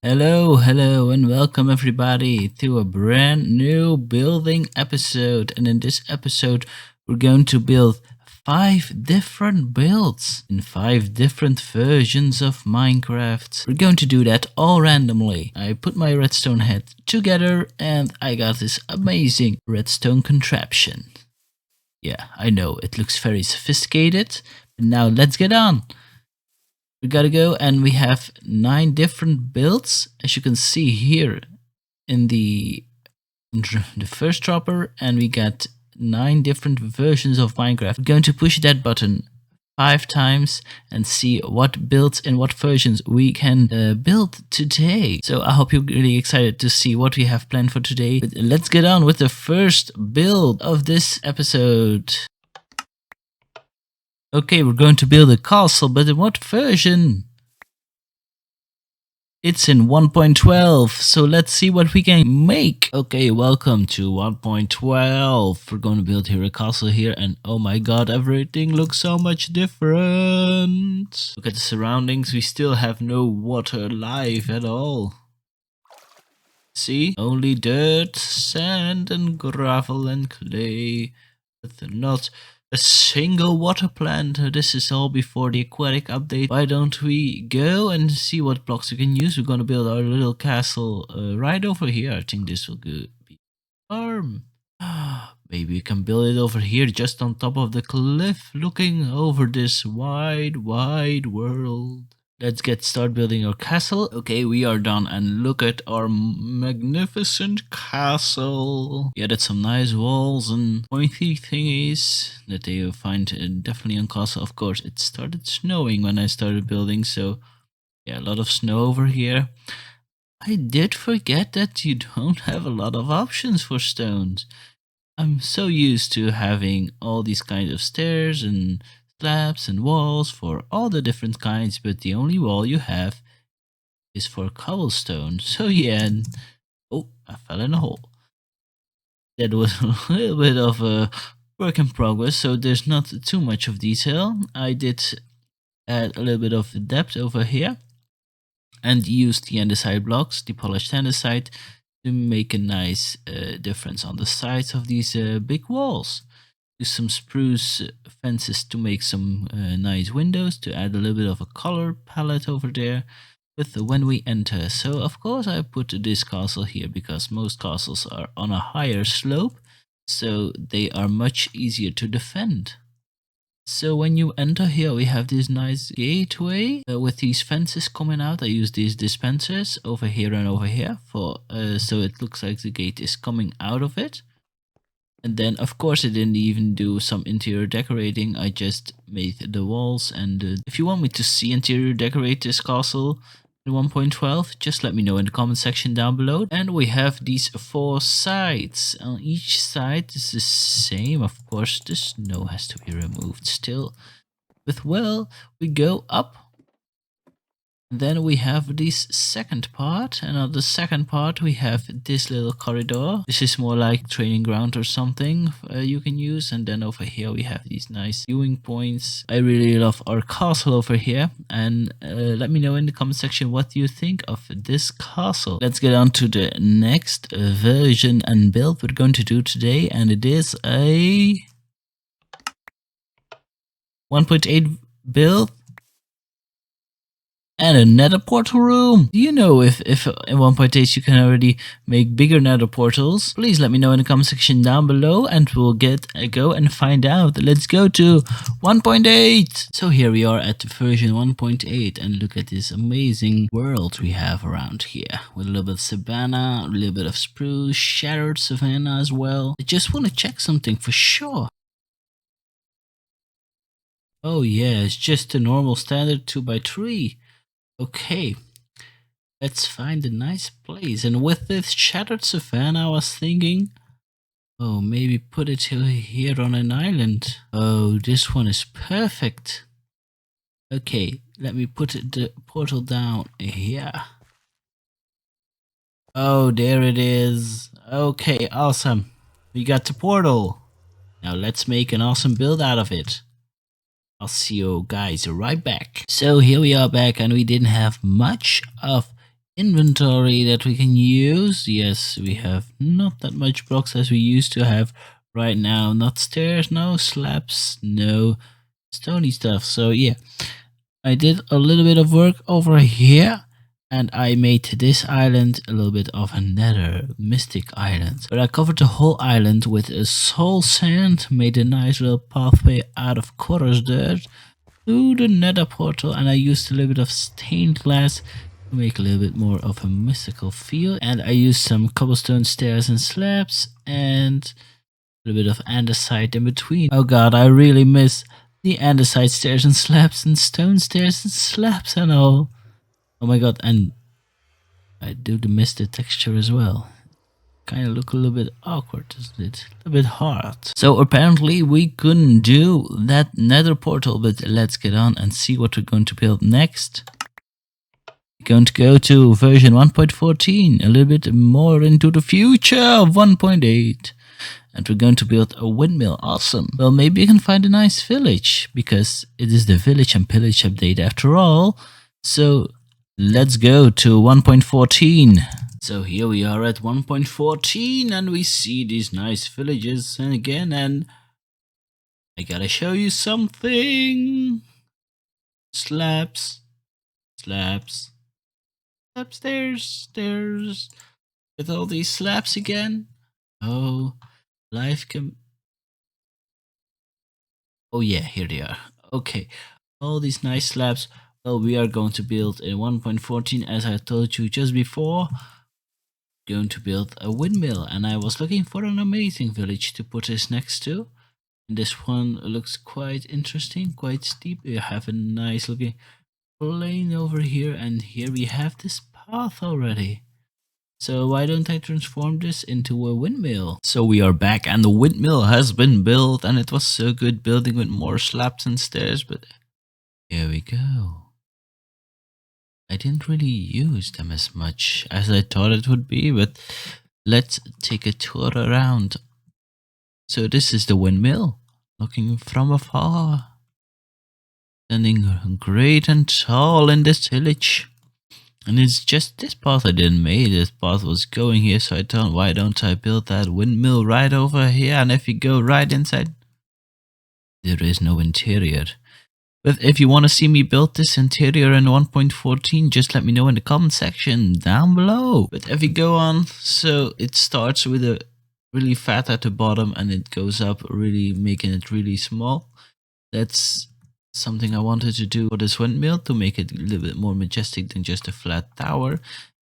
Hello, and welcome everybody to a brand new building episode. And in this episode, we're going to build 5 different builds in 5 different versions of Minecraft. We're going to do that all randomly. I put my redstone head together and I got this amazing redstone contraption. Yeah, I know it looks very sophisticated, but now let's get on. We gotta go, and we have 9 different builds, as you can see here in the first dropper, and we got 9 different versions of Minecraft. We're going to push that button 5 times and see what builds and what versions we can build today. So I hope you're really excited to see what we have planned for today. But let's get on with the first build of this episode. Okay, we're going to build a castle, but in what version? It's in 1.12, so let's see what we can make. Okay, welcome to 1.12. We're going to build here a castle here, and oh my god, everything looks so much different. Look at the surroundings, we still have no water life at all. See? Only dirt, sand, and gravel and clay, but not a single water plant. This is all before the aquatic update. Why don't we go and see what blocks we can use? We're gonna build our little castle right over here. I think this will be farm. Maybe we can build it over here, just on top of the cliff, looking over this wide world. Let's start building our castle. Okay, we are done, and look at our magnificent castle. We added some nice walls and pointy thingies that they find definitely on castle. Of course, it started snowing when I started building, so yeah, a lot of snow over here. I did forget that you don't have a lot of options for stones. I'm so used to having all these kinds of stairs and slabs and walls for all the different kinds, but the only wall you have is for cobblestone. So yeah, oh, I fell in a hole. That was a little bit of a work in progress, so there's not too much of detail. I did add a little bit of depth over here and used the andesite blocks, the polished andesite, to make a nice difference on the sides of these big walls. Use some spruce fences to make some nice windows, to add a little bit of a color palette over there with when we enter. So of course I put this castle here because most castles are on a higher slope, so they are much easier to defend. So when you enter here, we have this nice gateway with these fences coming out. I use these dispensers over here and over here for so it looks like the gate is coming out of it. And then, of course, I didn't even do some interior decorating. I just made the walls. And if you want me to see interior decorate this castle in 1.12, just let me know in the comment section down below. And we have these 4 sides. On each side is the same. Of course, the snow has to be removed still. But well, we go up. Then we have this second part, and on the second part we have this little corridor. This is more like training ground or something you can use. And then over here we have these nice viewing points. I really love our castle over here, and let me know in the comment section what you think of this castle. Let's get on to the next version and build we're going to do today, and it is a 1.8 build and a nether portal room. Do you know if in 1.8 you can already make bigger nether portals? Please let me know in the comment section down below, and we'll go and find out. Let's go to 1.8. So here we are at version 1.8, and look at this amazing world we have around here with a little bit of savanna, a little bit of spruce, shattered savanna as well. I just want to check something for sure. Oh yeah, it's just a normal standard 2x3. Okay, let's find a nice place. And with this shattered savanna, I was thinking, oh, maybe put it here on an island. Oh, this one is perfect. Okay, let me put the portal down here. Oh, there it is. Okay, awesome. We got the portal. Now let's make an awesome build out of it. I'll see you guys right back. So here we are back, and we didn't have much of inventory that we can use. Yes, we have not that much blocks as we used to have right now. Not stairs, no slabs, no stony stuff. So yeah, I did a little bit of work over here. And I made this island a little bit of a nether mystic island. But I covered the whole island with a soul sand, made a nice little pathway out of quartz dirt to the nether portal, and I used a little bit of stained glass to make a little bit more of a mystical feel. And I used some cobblestone stairs and slabs and a little bit of andesite in between. Oh god, I really miss the andesite stairs and slabs and stone stairs and slabs and all. Oh my god, and I do miss the texture as well. Kind of look a little bit awkward, doesn't it? A bit hard. So apparently we couldn't do that nether portal, but let's get on and see what we're going to build next. We're going to go to version 1.14, a little bit more into the future of 1.8. And we're going to build a windmill. Awesome. Well, maybe you can find a nice village, because it is the village and pillage update after all. So let's go to 1.14. So here we are at 1.14 and we see these nice villages and again, and I gotta show you something. Slabs, slabs, stairs, with all these slabs again. Oh, life can... Oh yeah, here they are. Okay, all these nice slabs. Well, we are going to build in 1.14, as I told you just before. Going to build a windmill, and I was looking for an amazing village to put this next to. And this one looks quite interesting, quite steep. We have a nice looking plain over here, and here we have this path already. So why don't I transform this into a windmill? So we are back and the windmill has been built, and it was so good building with more slabs and stairs, but here we go. I didn't really use them as much as I thought it would be, but let's take a tour around. So this is the windmill, looking from afar. Standing great and tall in this village. And it's just this path I didn't make. This path was going here, so I thought, why don't I build that windmill right over here? And if you go right inside, there is no interior. But if you want to see me build this interior in 1.14, just let me know in the comment section down below. But if you go on, so it starts with a really fat at the bottom and it goes up, really making it really small. That's something I wanted to do for this windmill, to make it a little bit more majestic than just a flat tower.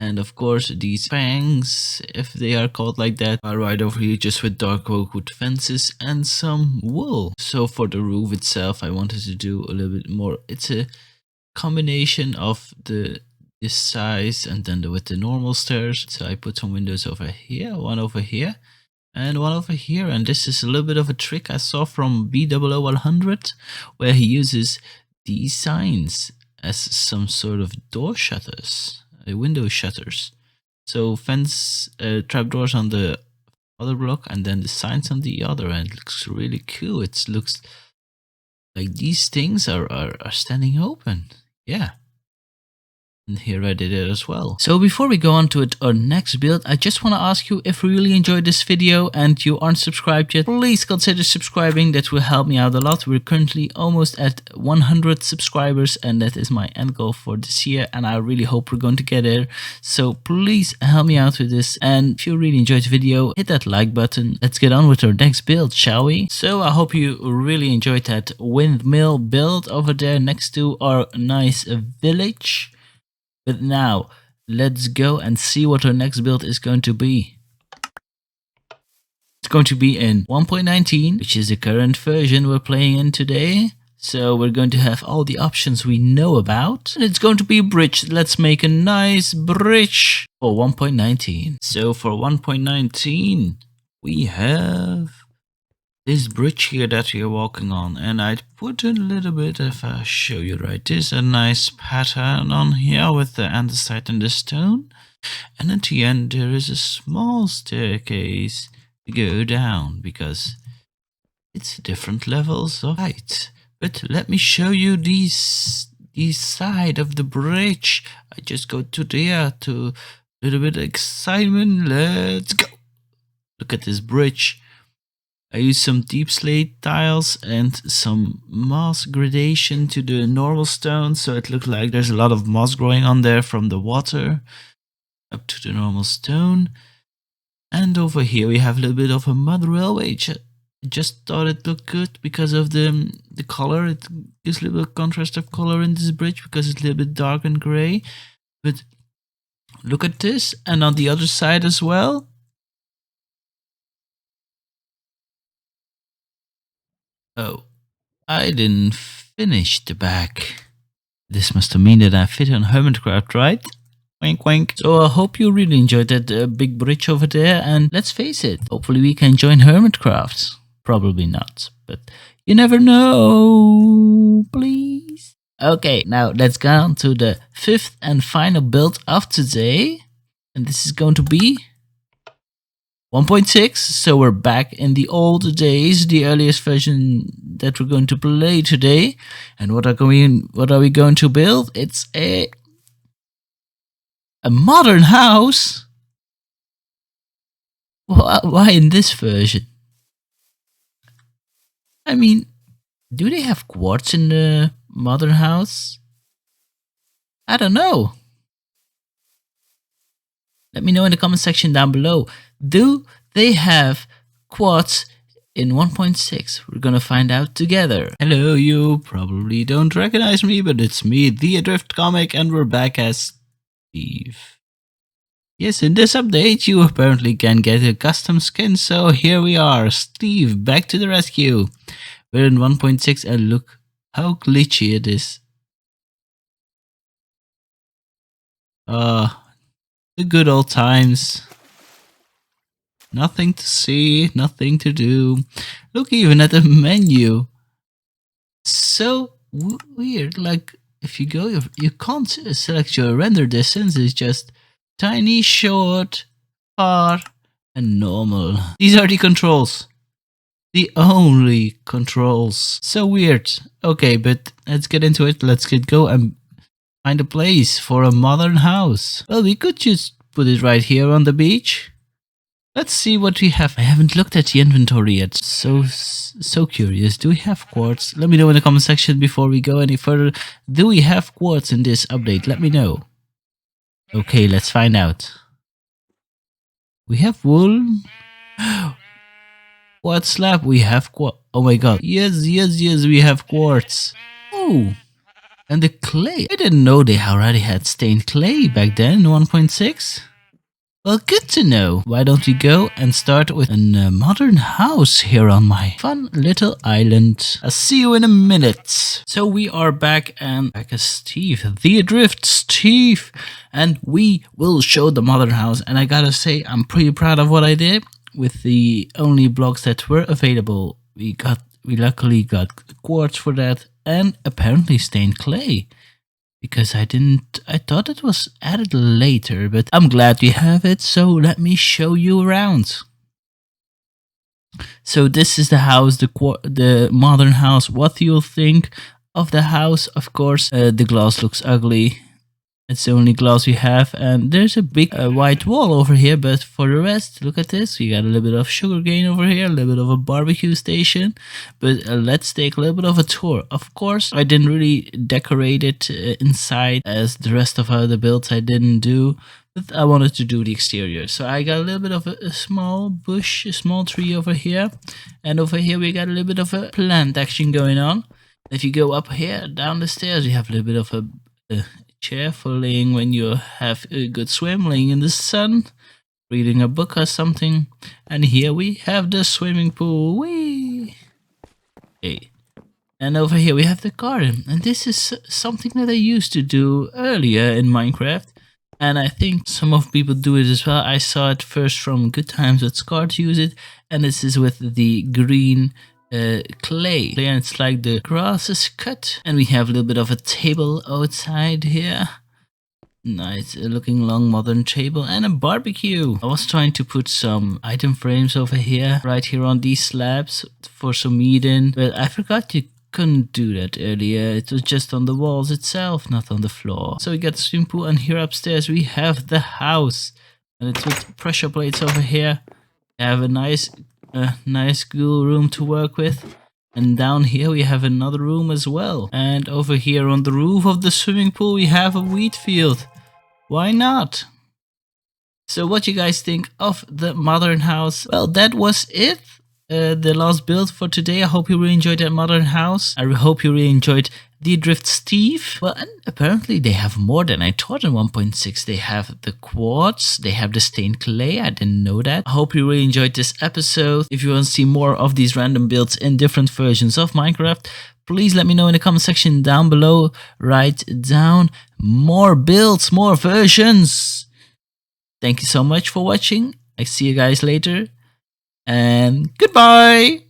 And of course, these fangs, if they are called like that, are right over here just with dark oak wood fences and some wool. So for the roof itself, I wanted to do a little bit more. It's a combination of this size and then with the normal stairs. So I put some windows over here, one over here, and one over here. And this is a little bit of a trick I saw from B000100, where he uses these signs as some sort of door shutters. Window shutters. So fence trapdoors on the other block and then the signs on the other, and it looks really cool. It looks like these things are standing open. Yeah. And here I did it as well. So before we go on to our next build, I just want to ask you, if you really enjoyed this video and you aren't subscribed yet, please consider subscribing. That will help me out a lot. We're currently almost at 100 subscribers, and that is my end goal for this year, and I really hope we're going to get there. So please help me out with this, and if you really enjoyed the video, hit that like button. Let's get on with our next build, shall we? So I hope you really enjoyed that windmill build over there next to our nice village. But now, let's go and see what our next build is going to be. It's going to be in 1.19, which is the current version we're playing in today. So we're going to have all the options we know about. And it's going to be a bridge. Let's make a nice bridge for 1.19. So for 1.19, we have this bridge here that you're walking on, and I put a little bit, if I show you right, there's a nice pattern on here with the andesite and the stone, and at the end there is a small staircase to go down because it's different levels of height. But let me show you these the side of the bridge. I just go to there to a little bit of excitement. Let's go. Look at this bridge. I use some deep slate tiles and some moss gradation to the normal stone, so it looks like there's a lot of moss growing on there from the water up to the normal stone. And over here we have a little bit of a mud railway. Just thought it looked good because of the color. It gives a little bit of contrast of color in this bridge because it's a little bit dark and gray. But look at this, and on the other side as well. Oh, I didn't finish the back. This must have mean that I fit on Hermitcraft, right? Wink wink. So I hope you really enjoyed that big bridge over there, and let's face it, hopefully we can join Hermitcraft. Probably not, but you never know, please. Okay, now let's go on to the 5th and final build of today, and this is going to be 1.6, so we're back in the old days, the earliest version that we're going to play today. And what are we going to build? It's a modern house. Why in this version? I mean, do they have quartz in the modern house? I don't know. Let me know in the comment section down below. Do they have quartz in 1.6? We're gonna find out together. Hello, you probably don't recognize me, but it's me, the Adriftcomic, and we're back as Steve. Yes, in this update you apparently can get a custom skin, so here we are, Steve, back to the rescue. We're in 1.6 and look how glitchy it is. The good old times. Nothing to see, nothing to do. Look even at the menu. So weird, like if you go, you can't select your render distance, it's just tiny, short, far, and normal. These are the controls. The only controls. So weird. Okay, but let's get into it. Let's go and find a place for a modern house. Well, we could just put it right here on the beach. Let's see what we have. I haven't looked at the inventory yet. So curious. Do we have quartz? Let me know in the comment section before we go any further. Do we have quartz in this update? Let me know. Okay, let's find out. We have wool. Quartz slab. We have quartz. Oh my god. Yes, we have quartz. Oh. And the clay. I didn't know they already had stained clay back then in 1.6. Well, good to know. Why don't we go and start with a modern house here on my fun little island. I'll see you in a minute. So we are back as Steve, the Adrift Steve, and we will show the modern house. And I gotta say, I'm pretty proud of what I did with the only blocks that were available. We luckily got quartz for that, and apparently stained clay. Because I thought it was added later, but I'm glad we have it, so let me show you around. So this is the house, the modern house. What do you think of the house? Of course, the glass looks ugly. It's the only glass we have, and there's a big white wall over here, but for the rest, look at this. We got a little bit of sugarcane over here, a little bit of a barbecue station, but let's take a little bit of a tour. Of course, I didn't really decorate it inside as the rest of the builds I didn't do, but I wanted to do the exterior. So I got a little bit of a small bush, a small tree over here, and over here we got a little bit of a plant action going on. If you go up here, down the stairs, you have a little bit of a chair for laying when you have a good swim, laying in the sun, reading a book or something. And here we have the swimming pool. Whee! Okay. And over here we have the garden. And this is something that I used to do earlier in Minecraft. And I think some of people do it as well. I saw it first from Good Times with Scar use it. And this is with the green clay, and it's like the grass is cut, and we have a little bit of a table outside here. Nice looking long modern table and a barbecue. I was trying to put some item frames over here, right here on these slabs for some meat in, but I forgot to couldn't do that earlier. It was just on the walls itself, not on the floor. So we got the swimming pool, and here upstairs we have the house. And it's with pressure plates over here. I have a nice cool room to work with. And down here we have another room as well. And over here on the roof of the swimming pool we have a wheat field. Why not? So what you guys think of the modern house? Well, that was it. The last build for today. I hope you really enjoyed that modern house. I hope you really enjoyed the Adrift Steve. Well, and apparently they have more than I thought in 1.6. They have the quartz, they have the stained clay. I didn't know that. I hope you really enjoyed this episode. If you want to see more of these random builds in different versions of Minecraft, please let me know in the comment section down below. Write down more builds, more versions. Thank you so much for watching. I see you guys later. And goodbye!